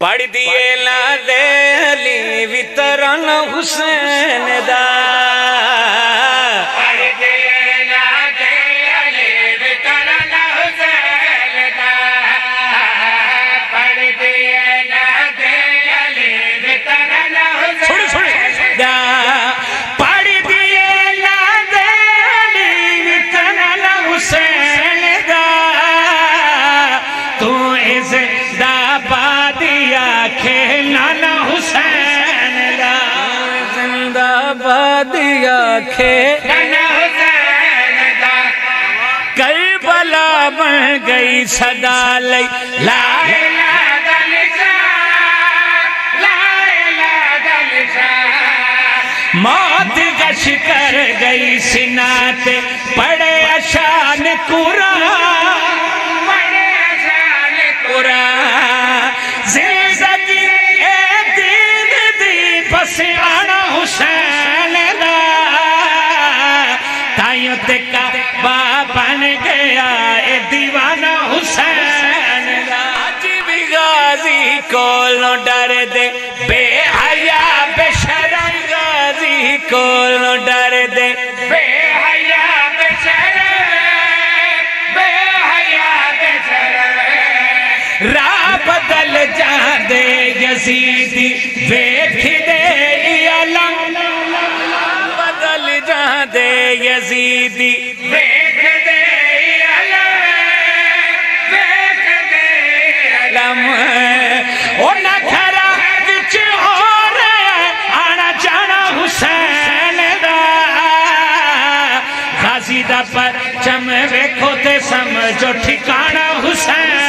پڑھ دیے لا دے علی وطرن حسین دا پڑھ دیے لا دے علی وطرن حسین دا پڑھ دیے لا دے علی وطرن حسین دا پڑھ دیے لا دے علی وطرن حسین دا تو اس دا بادیا کھیلانا حسین دا زندہ بادیا کھیلانا حسین دا کربلا بن گئی صدا لئی لا الہ موت گش کر گئی سنات پڑے اشان قرآن زندگی اے دین دی بس آنا حسین دا تائیوں تے کعبہ بن گیا اے دیوانہ حسین دا آج بھی غازی کولوں ڈر دے بے حیا بے شرم غازی کولوں ڈر دے بے حیا بے شرم بے حیا بے شرم راہ بدل جاندے یزیدی ویکھ دے علم بدل جاندے یزیدی ویکھ دے علم ویکھ دے علم اونا گھرا وچ ہو رہا آنا جانا حسین دا غازی دا پرچم ویکھو تے سمجھو ٹھکانہ حسین